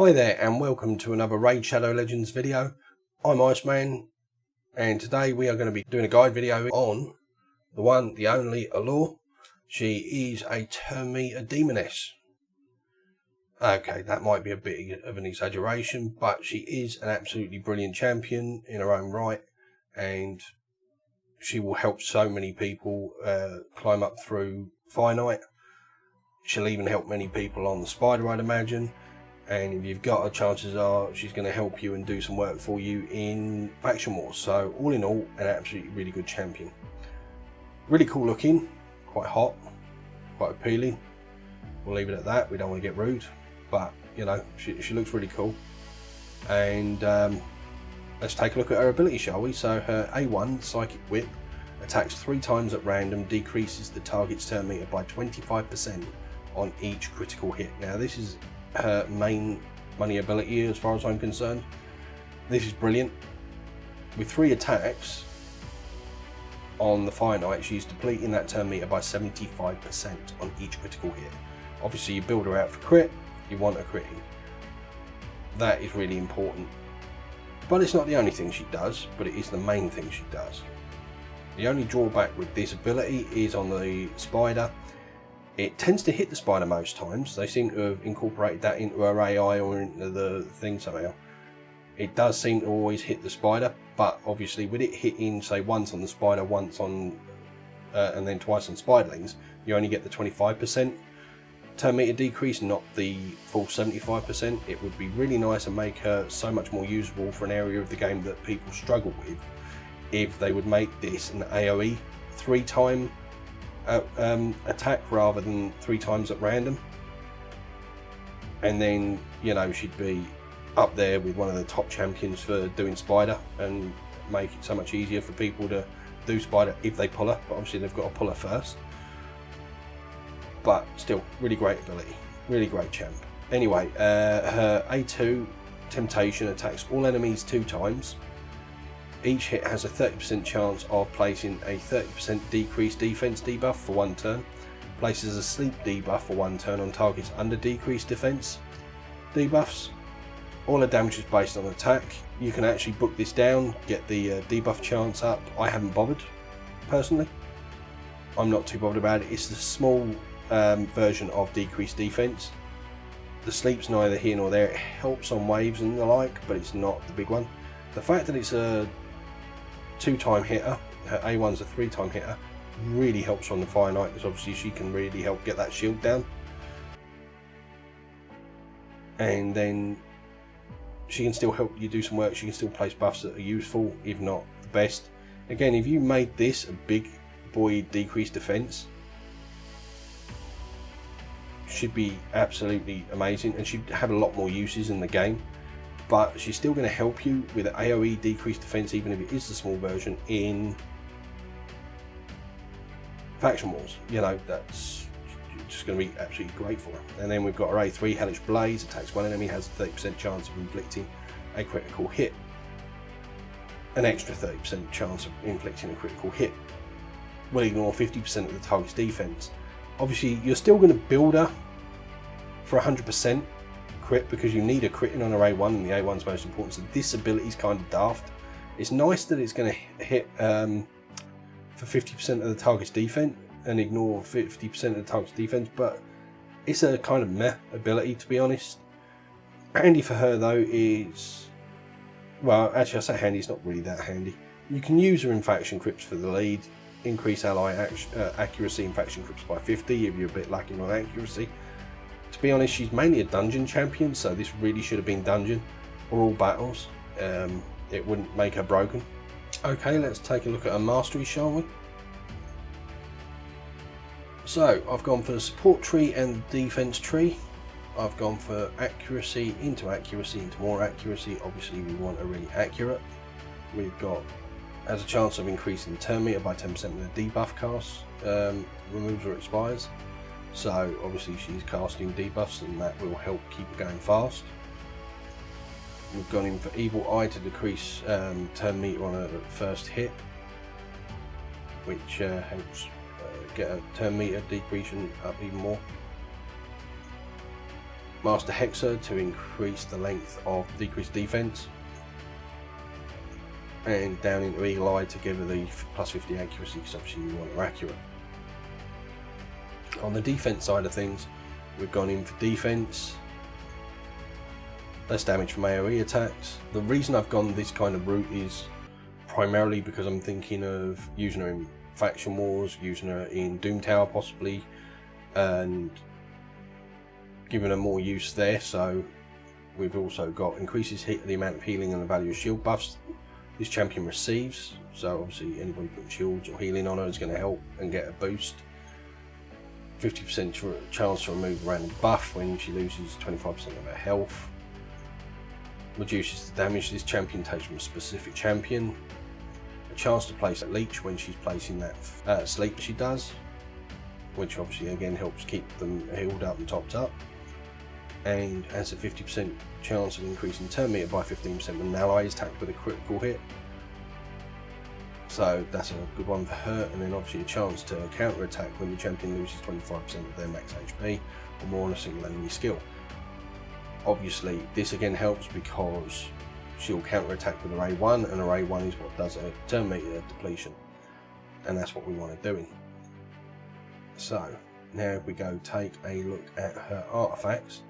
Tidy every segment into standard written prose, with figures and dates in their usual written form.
Hi there and welcome to another Raid Shadow Legends video. I'm IceMan and today we are going to be doing a guide video on the one, the only Alure. She is a turn meter demoness. Okay, that might be a bit of an exaggeration, but she is an absolutely brilliant champion in her own right, and she will help so many people climb up through finite. She'll even help many people on the spider, I'd imagine. And if you've got her, chances are she's going to help you and do some work for you in faction wars. So all in all, an absolutely really good champion. Really cool looking, quite hot, quite appealing. We'll leave it at that. We don't want to get rude, but you know, she looks really cool. And let's take a look at her ability, shall we? So her A1 Psychic Whip attacks 3 times at random, decreases the target's turn meter by 25% on each critical hit. Now this is her main money ability as far as I'm concerned. This is brilliant. With 3 attacks on the finite, she's depleting that turn meter by 75% on each critical hit. Obviously you build her out for crit, you want her critting. That is really important. But it's not the only thing she does, but it is the main thing she does. The only drawback with this ability is on the spider. It tends to hit the spider most times. They seem to have incorporated that into her AI or into the thing somehow. It does seem to always hit the spider, but obviously with it hitting, say, once on the spider, once on, and then twice on spiderlings, you only get the 25% turn meter decrease, not the full 75%. It would be really nice and make her so much more usable for an area of the game that people struggle with if they would make this an AoE 3-time attack rather than 3 times at random, and then you know she'd be up there with one of the top champions for doing spider and make it so much easier for people to do spider if they pull her, but obviously they've got to pull her first. But still, really great ability, really great champ. Anyway, her A2 Temptation attacks all enemies 2 times. Each hit has a 30% chance of placing a 30% decreased defense debuff for 1 turn. Places a sleep debuff for 1 turn on targets under decreased defense debuffs. All her damage is based on attack. You can actually book this down, get the debuff chance up. I haven't bothered, personally. I'm not too bothered about it. It's the small version of decreased defense. The sleep's neither here nor there. It helps on waves and the like, but it's not the big one. The fact that it's a 2-time hitter, her A1's a 3-time hitter, really helps on the finite, because obviously she can really help get that shield down. And then she can still help you do some work. She can still place buffs that are useful, if not the best. Again, if you made this a big boy decreased defense, should be absolutely amazing, and she'd have a lot more uses in the game. But she's still going to help you with an AoE decreased defense, even if it is the small version in faction wars. You know, that's just going to be absolutely great for her. And then we've got her A3 Hellish Blaze, attacks 1 enemy, has a 30% chance of inflicting a critical hit. An extra 30% chance of inflicting a critical hit. Will ignore 50% of the target's defense. Obviously, you're still going to build her for 100%. Crit, because you need a critting on her A1, and the A1's most important, so this ability is kind of daft. It's nice that it's going to hit for 50% of the target's defense and ignore 50% of the target's defense, but it's a kind of meh ability, to be honest. Handy for her though is, well, actually I say handy, it's not really that handy. You can use her in faction crypts for the lead, increase ally accuracy in faction crypts by 50 if you're a bit lacking on accuracy. To be honest, she's mainly a dungeon champion, so this really should have been dungeon or all battles. It wouldn't make her broken. Okay, let's take a look at her mastery, shall we? So, I've gone for the support tree and the defense tree. I've gone for accuracy into more accuracy. Obviously, we want her really accurate. We've got, has a chance of increasing the turn meter by 10% when the debuff cast removes or expires. So obviously she's casting debuffs, and that will help keep her going fast. We've gone in for Evil Eye to decrease turn meter on her first hit, which helps get a turn meter decreasing up even more. Master Hexer to increase the length of decreased defense, and down into Eagle Eye to give her the plus 50 accuracy, because obviously we want her accurate. On the defense side of things, we've gone in for defense, less damage from AoE attacks. The reason I've gone this kind of route is primarily because I'm thinking of using her in Faction Wars, using her in Doom Tower possibly, and giving her more use there. So we've also got increases the amount of healing and the value of shield buffs this champion receives. So obviously anybody putting shields or healing on her is going to help and get a boost. 50% chance to remove a random buff when she loses 25% of her health. Reduces the damage this champion takes from a specific champion. A chance to place a leech when she's placing that sleep she does, which obviously again helps keep them healed up and topped up. And has a 50% chance of increasing turn meter by 15% when an ally is attacked with a critical hit. So that's a good one for her. And then obviously a chance to counter attack when the champion loses 25% of their max HP or more on a single enemy skill. Obviously this again helps because she'll counter attack with array 1, and array 1 is what does a turn meter depletion, and that's what we want to do. So now if we go take a look at her artifacts,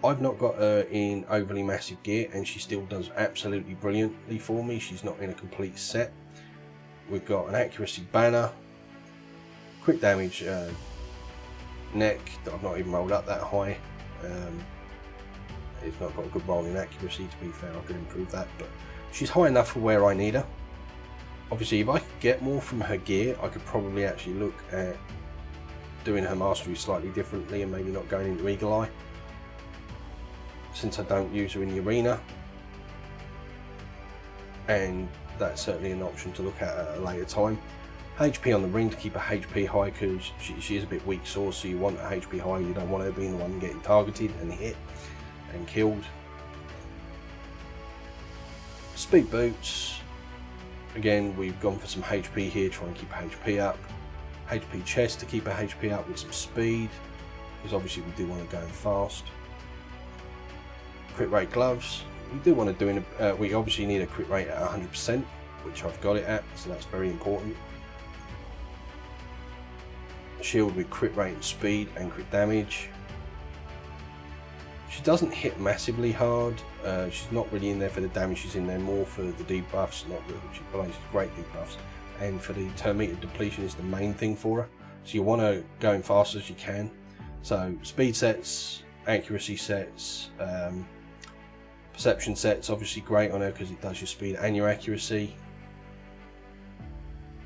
I've not got her in overly massive gear and she still does absolutely brilliantly for me. She's not in a complete set. We've got an accuracy banner, quick damage neck that I've not even rolled up that high. It's not got a good rolling accuracy, to be fair. I could improve that, but she's high enough for where I need her. Obviously if I could get more from her gear, I could probably actually look at doing her mastery slightly differently and maybe not going into Eagle Eye, since I don't use her in the arena, and that's certainly an option to look at a later time. HP on the ring to keep her HP high, because she is a bit weak sauce, so you want her HP high. You don't want her being the one getting targeted and hit and killed. Speed boots, again we've gone for some HP here, trying to keep her HP up. HP chest to keep her HP up with some speed, because obviously we do want to go fast. Crit rate gloves, we do want to do we obviously need a crit rate at 100%, which I've got it at, so that's very important. Shield with crit rate and speed and crit damage. She doesn't hit massively hard, she's not really in there for the damage, she's in there more for the debuffs. Not that she plays great debuffs, and for the turn meter depletion is the main thing for her. So you want to go in fast as you can. So speed sets, accuracy sets, perception sets, obviously great on her because it does your speed and your accuracy.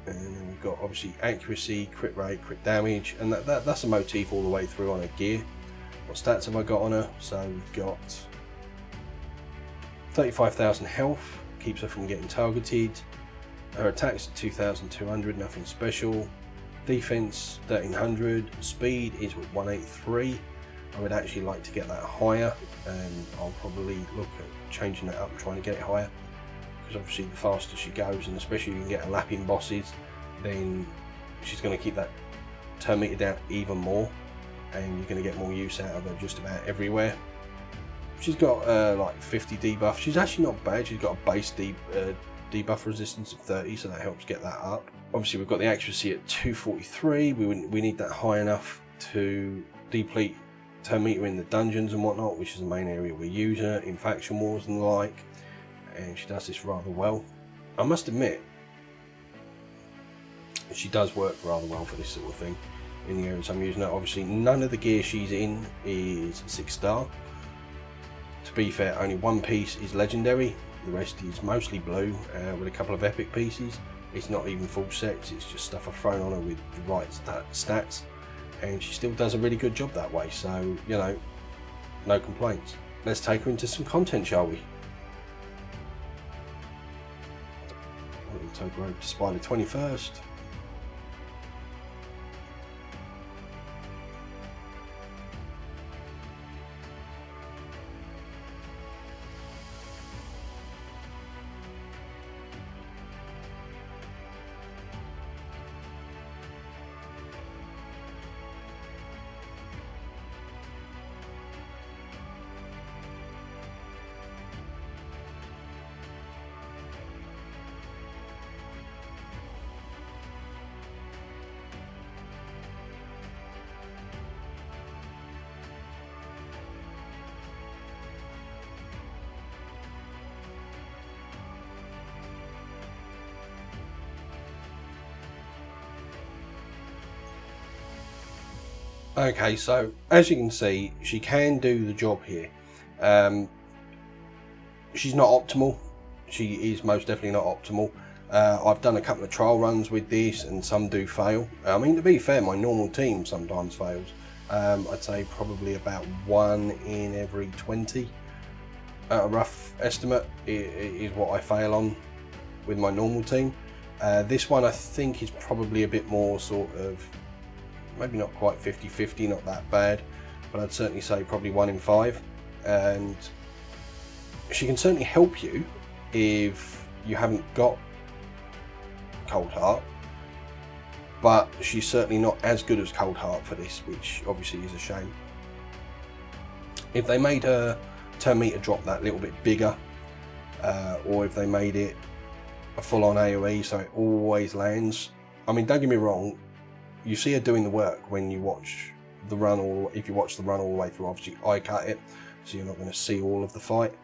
And then we've got obviously accuracy, crit rate, crit damage, and that's a motif all the way through on her gear. What stats have I got on her? So we've got 35,000 health, keeps her from getting targeted. Her attacks at 2,200, nothing special. Defense 1,300, speed is 183. I would actually like to get that higher, and I'll probably look at changing that up and trying to get it higher, because obviously the faster she goes, and especially if you can get her lapping bosses, then she's going to keep that turn meter down even more, and you're going to get more use out of her just about everywhere. She's got like 50 debuff. She's actually not bad. She's got a base debuff resistance of 30, so that helps get that up. Obviously we've got the accuracy at 243. We need that high enough to deplete turn meter in the dungeons and whatnot, which is the main area we use her in Faction Wars and the like, and she does this rather well. I must admit she does work rather well for this sort of thing in the areas I'm using her. Obviously none of the gear she's in is 6-star. To be fair, only one piece is legendary, the rest is mostly blue, with a couple of epic pieces. It's not even full sets, it's just stuff I've thrown on her with the right stats, and she still does a really good job that way, so you know, no complaints. Let's take her into some content, shall we? We'll take her over to Spider 21st. Okay, so as you can see, she can do the job here. She's not optimal. She is most definitely not optimal. I've done a couple of trial runs with this and some do fail. I mean, to be fair, my normal team sometimes fails. I'd say probably about 1 in every 20. A rough estimate is what I fail on with my normal team. This one I think is probably a bit more sort of, maybe not quite 50-50, not that bad, but I'd certainly say probably 1 in 5. And she can certainly help you if you haven't got Cold Heart, but she's certainly not as good as Cold Heart for this, which obviously is a shame. If they made her turn meter drop that little bit bigger, or if they made it a full-on AoE so it always lands, I mean, don't get me wrong, you see her doing the work when you watch the run, or if you watch the run all the way through. Obviously I cut it, so you're not going to see all of the fight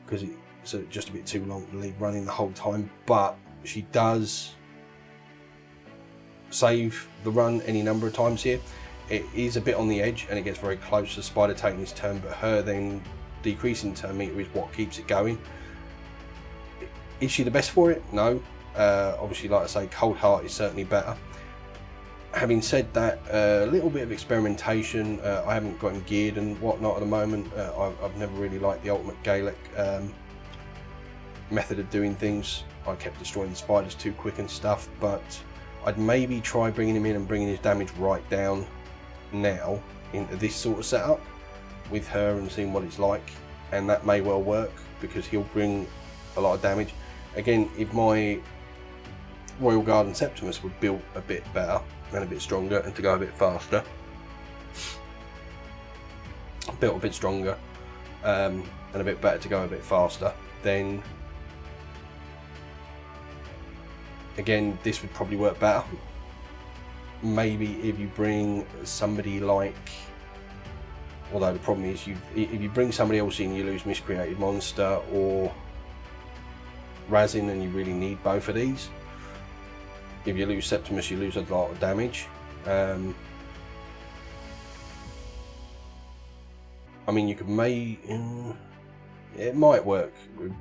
because it's just a bit too long to leave running the whole time, but she does save the run any number of times here. It is a bit on the edge and it gets very close to the spider taking his turn, but her then decreasing turn meter is what keeps it going. Is she the best for it? No. Obviously, like I say, Cold Heart is certainly better. Having said that, a little bit of experimentation. I haven't gotten geared and whatnot at the moment. I've never really liked the ultimate Gaelic method of doing things. I kept destroying the spiders too quick and stuff, but I'd maybe try bringing him in and bringing his damage right down now into this sort of setup with her and seeing what it's like, and that may well work because he'll bring a lot of damage. Again, if my Royal Guard and Septimus were built a bit better and a bit stronger and to go a bit faster, built a bit stronger and a bit better to go a bit faster, then again this would probably work better. Maybe if you bring somebody like, although the problem is if you bring somebody else in, you lose Miscreated Monster or Razin, and you really need both of these. If you lose Septimus, you lose a lot of damage. I mean, you could it might work.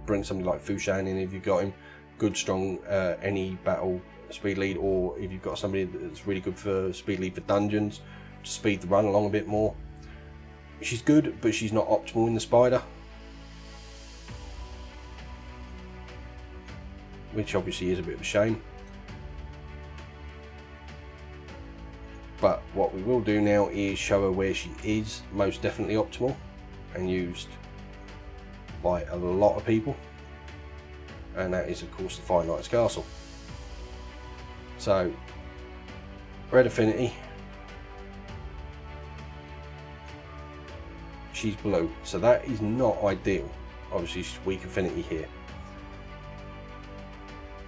Bring somebody like Fushan in if you've got him good, strong, any battle speed lead, or if you've got somebody that's really good for speed lead for dungeons to speed the run along a bit more. She's good, but she's not optimal in the spider, which obviously is a bit of a shame. But what we will do now is show her where she is most definitely optimal and used by a lot of people, and that is of course the Fire Knight's Castle. So red affinity, she's blue, so that is not ideal. Obviously she's weak affinity here.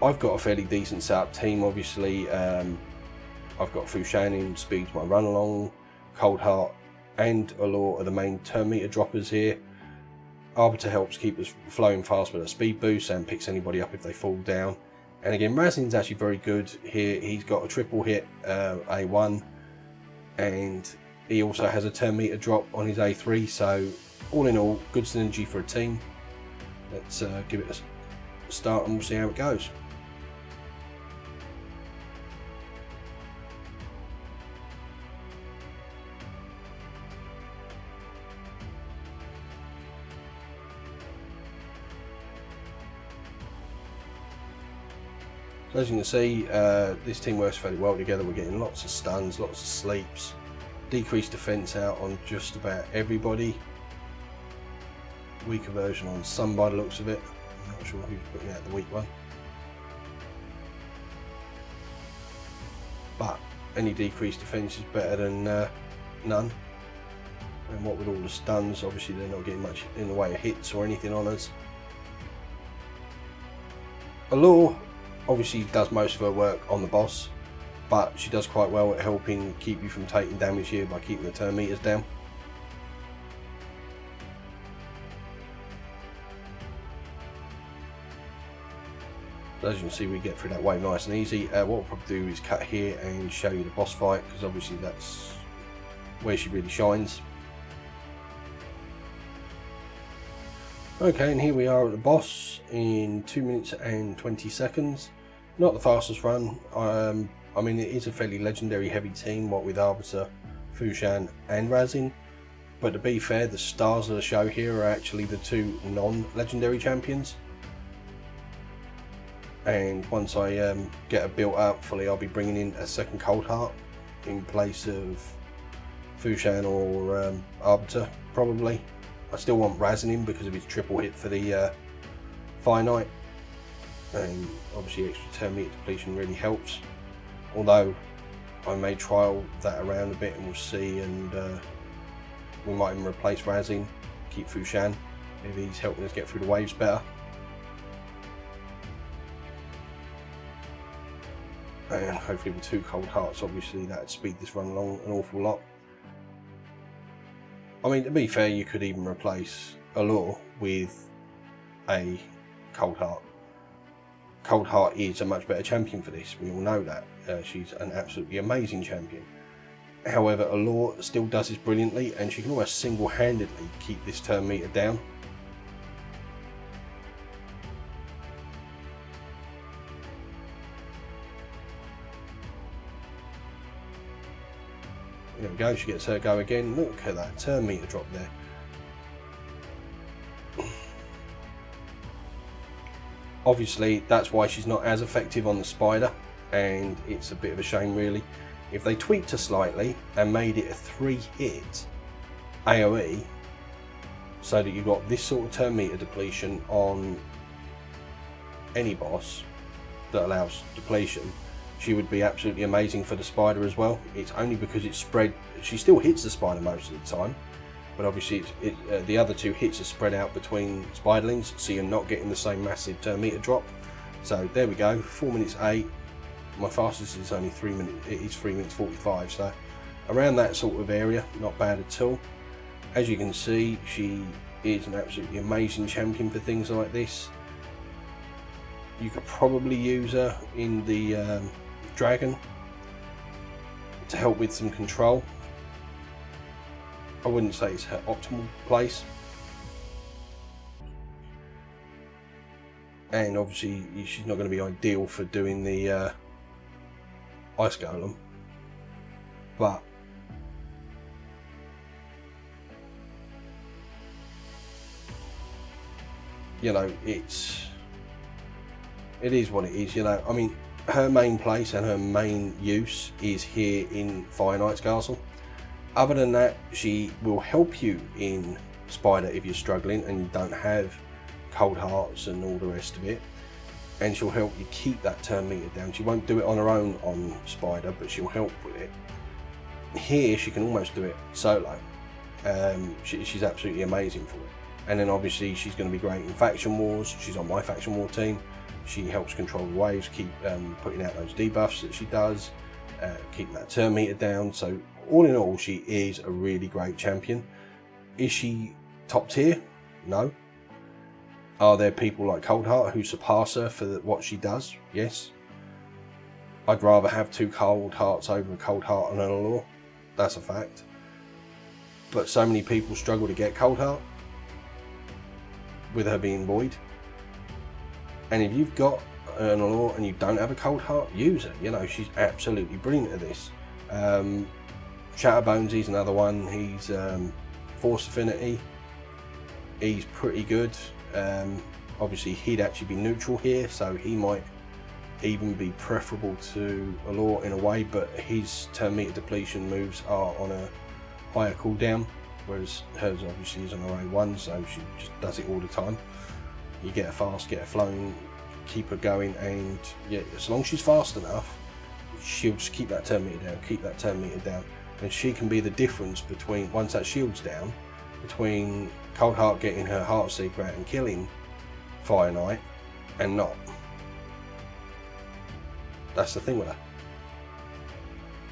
I've got a fairly decent setup team. Obviously I've got Fushan in, speeds my run along, Cold Heart and Allure are the main turn meter droppers here. Arbiter helps keep us flowing fast with a speed boost and picks anybody up if they fall down. And again, Razin's actually very good here. He's got a triple hit A1, and he also has a turn meter drop on his A3, so all in all, good synergy for a team. Let's give it a start and we'll see how it goes. So as you can see, this team works fairly well together. We're getting lots of stuns, lots of sleeps, decreased defense out on just about everybody. Weaker version on some by the looks of it. I'm not sure who's putting out the weak one. But any decreased defense is better than none. And what with all the stuns, obviously they're not getting much in the way of hits or anything on us. Allure obviously does most of her work on the boss, but she does quite well at helping keep you from taking damage here by keeping the turn meters down. So as you can see, we get through that wave nice and easy. What we'll probably do is cut here and show you the boss fight, because obviously that's where she really shines. Okay, and here we are at the boss in 2 minutes and 20 seconds. Not the fastest run. I mean, it is a fairly legendary heavy team, what with Arbiter, Fushan and Razin. But to be fair, the stars of the show here are actually the 2 non-legendary champions. And once I get her built up fully, I'll be bringing in a second Cold Heart in place of Fushan or Arbiter, probably. I still want Razin in because of his triple hit for the Finite. And obviously extra turn meter depletion really helps. Although I may trial that around a bit and we'll see, and we might even replace Razin, keep Fushan if he's helping us get through the waves better. And hopefully with 2 Cold Hearts, obviously that'd speed this run along an awful lot. I mean, to be fair, you could even replace Alure with a Cold Heart. Cold Heart is a much better champion for this, we all know that. She's an absolutely amazing champion. However, Alure still does this brilliantly, and she can almost single-handedly keep this turn meter down. There we go, she gets her go again. Look at that turn meter drop there. Obviously, that's why she's not as effective on the spider, and it's a bit of a shame really. If they tweaked her slightly and made it a 3-hit AoE, so that you got this sort of turn meter depletion on any boss that allows depletion, she would be absolutely amazing for the spider as well. It's only because it's spread, she still hits the spider most of the time, but obviously the other 2 hits are spread out between spiderlings, so you're not getting the same massive turn meter drop. So there we go, 4 minutes 8. My fastest is only 3 minutes, it is 3 minutes 45, so around that sort of area, not bad at all. As you can see, she is an absolutely amazing champion for things like this. You could probably use her in the dragon to help with some control. I wouldn't say it's her optimal place, and obviously she's not going to be ideal for doing the ice golem, but you know, it is what it is. You know, I mean, her main place and her main use is here in Fire Knight's Castle. Other than that, she will help you in Spider if you're struggling and you don't have Cold Hearts and all the rest of it, and she'll help you keep that turn meter down. She won't do it on her own on Spider, but she'll help with it. Here she can almost do it solo. She's absolutely amazing for it. And then obviously she's going to be great in faction wars. She's on my faction war team. She helps control the waves, keep putting out those debuffs that she does, keeping that turn meter down. So all in all, she is a really great champion. Is she top tier? No. Are there people like Coldheart who surpass her for what she does? Yes. I'd rather have 2 Cold Hearts over a Cold Heart and an Alure. That's a fact. But so many people struggle to get Cold Heart with her being void. And if you've got an Alure and you don't have a Cold Heart, use her. You know, she's absolutely brilliant at this. Shatterbonesy's another one. He's Force Affinity. He's pretty good. Obviously he'd actually be neutral here, so he might even be preferable to Alure in a way, but his turn meter depletion moves are on a higher cooldown, whereas hers obviously is on her A1, so she just does it all the time. You get her fast, get her flowing, keep her going, and yeah, as long as she's fast enough, she'll just keep that turn meter down, keep that turn meter down, and she can be the difference between, once that shield's down, between Coldheart getting her Heartseeker out and killing Fire Knight and not. That's the thing with her.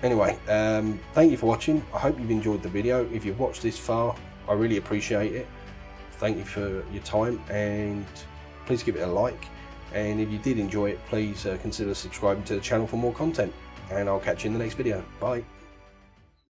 Anyway, thank you for watching. I hope you've enjoyed the video. If you've watched this far, I really appreciate it. Thank you for your time, and please give it a like. And if you did enjoy it, please consider subscribing to the channel for more content. And I'll catch you in the next video. Bye.